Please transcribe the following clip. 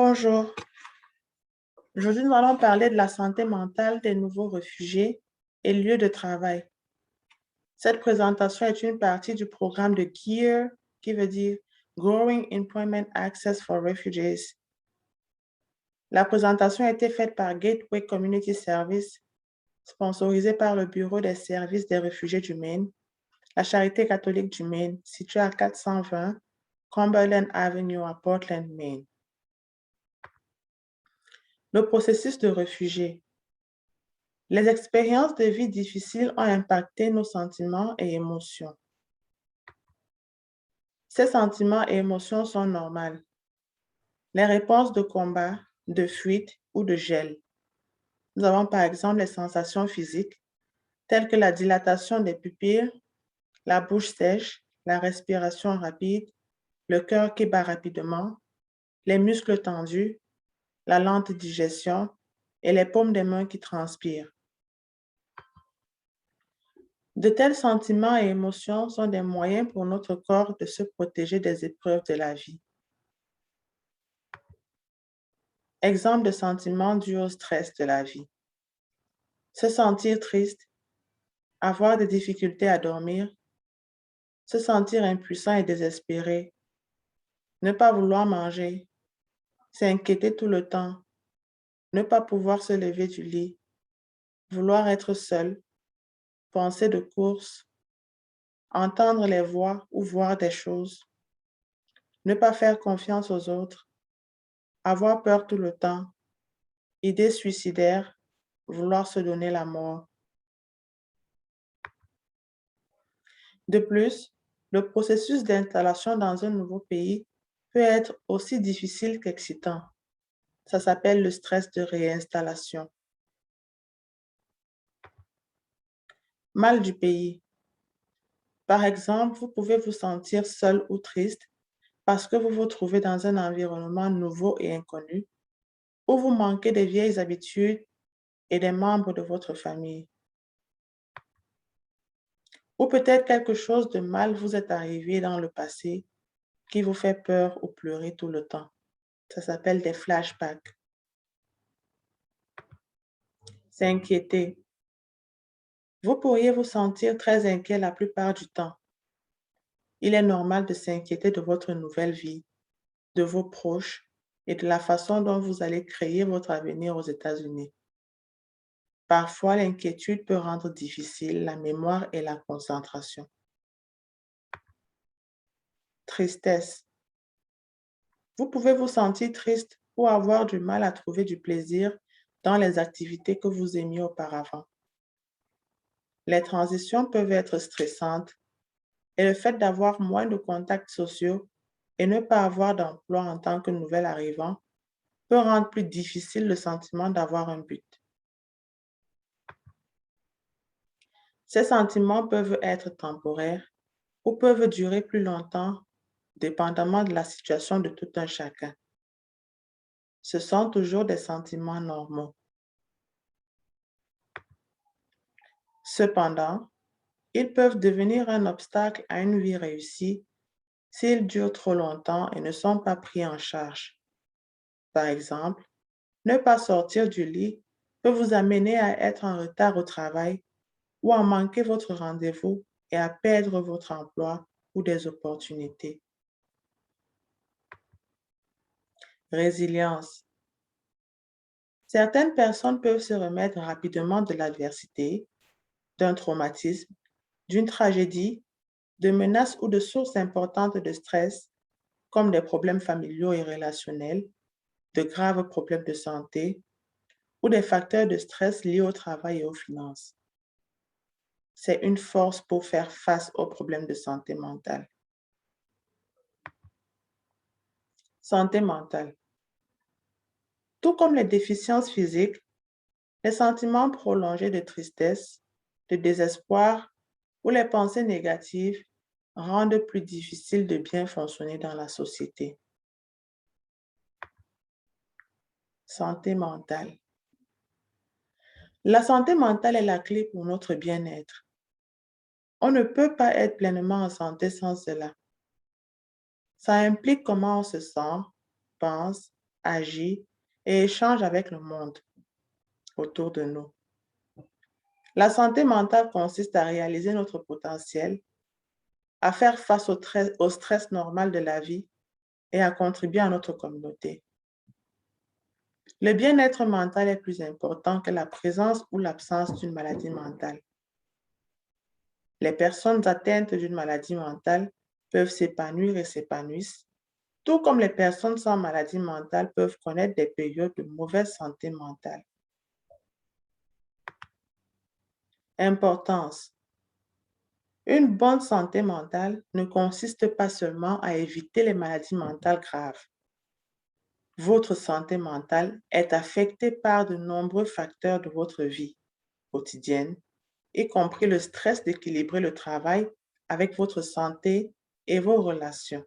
Bonjour. Aujourd'hui, nous allons parler de la santé mentale des nouveaux réfugiés et lieux de travail. Cette présentation est une partie du programme de GEAR, qui veut dire Growing Employment Access for Refugees. La présentation a été faite par Gateway Community Service, sponsorisée par le Bureau des services des réfugiés du Maine, la Charité catholique du Maine, située à 420 Cumberland Avenue à Portland, Maine. Le processus de réfugié. Les expériences de vie difficiles ont impacté nos sentiments et émotions. Ces sentiments et émotions sont normales. Les réponses de combat, de fuite ou de gel. Nous avons par exemple les sensations physiques telles que la dilatation des pupilles, la bouche sèche, la respiration rapide, le cœur qui bat rapidement, les muscles tendus, la lente digestion et les paumes des mains qui transpirent. De tels sentiments et émotions sont des moyens pour notre corps de se protéger des épreuves de la vie. Exemple de sentiments dus au stress de la vie. Se sentir triste, avoir des difficultés à dormir, se sentir impuissant et désespéré, ne pas vouloir manger, s'inquiéter tout le temps, ne pas pouvoir se lever du lit, vouloir être seul, penser de course, entendre les voix ou voir des choses, ne pas faire confiance aux autres, avoir peur tout le temps, idées suicidaires, vouloir se donner la mort. De plus, le processus d'installation dans un nouveau pays peut être aussi difficile qu'excitant. Ça s'appelle le stress de réinstallation. Mal du pays. Par exemple, vous pouvez vous sentir seul ou triste parce que vous vous trouvez dans un environnement nouveau et inconnu, ou vous manquez des vieilles habitudes et des membres de votre famille. Ou peut-être quelque chose de mal vous est arrivé dans le passé qui vous fait peur ou pleurer tout le temps. Ça s'appelle des flashbacks. S'inquiéter. Vous pourriez vous sentir très inquiet la plupart du temps. Il est normal de s'inquiéter de votre nouvelle vie, de vos proches et de la façon dont vous allez créer votre avenir aux États-Unis. Parfois, l'inquiétude peut rendre difficile la mémoire et la concentration. Tristesse. Vous pouvez vous sentir triste ou avoir du mal à trouver du plaisir dans les activités que vous aimiez auparavant. Les transitions peuvent être stressantes et le fait d'avoir moins de contacts sociaux et ne pas avoir d'emploi en tant que nouvel arrivant peut rendre plus difficile le sentiment d'avoir un but. Ces sentiments peuvent être temporaires ou peuvent durer plus longtemps, dépendamment de la situation de tout un chacun. Ce sont toujours des sentiments normaux. Cependant, ils peuvent devenir un obstacle à une vie réussie s'ils durent trop longtemps et ne sont pas pris en charge. Par exemple, ne pas sortir du lit peut vous amener à être en retard au travail ou à manquer votre rendez-vous et à perdre votre emploi ou des opportunités. Résilience. Certaines personnes peuvent se remettre rapidement de l'adversité, d'un traumatisme, d'une tragédie, de menaces ou de sources importantes de stress, comme des problèmes familiaux et relationnels, de graves problèmes de santé ou des facteurs de stress liés au travail et aux finances. C'est une force pour faire face aux problèmes de santé mentale. Santé mentale. Tout comme les déficiences physiques, les sentiments prolongés de tristesse, de désespoir ou les pensées négatives rendent plus difficile de bien fonctionner dans la société. Santé mentale. La santé mentale est la clé pour notre bien-être. On ne peut pas être pleinement en santé sans cela. Ça implique comment on se sent, pense agit et échange avec le monde autour de nous. La santé mentale consiste à réaliser notre potentiel, à faire face au stress normal de la vie et à contribuer à notre communauté. Le bien-être mental est plus important que la présence ou l'absence d'une maladie mentale. Les personnes atteintes d'une maladie mentale peuvent s'épanouir et s'épanouissent, tout comme les personnes sans maladie mentale peuvent connaître des périodes de mauvaise santé mentale. Importance. Une bonne santé mentale ne consiste pas seulement à éviter les maladies mentales graves. Votre santé mentale est affectée par de nombreux facteurs de votre vie quotidienne, y compris le stress d'équilibrer le travail avec votre santé et vos relations.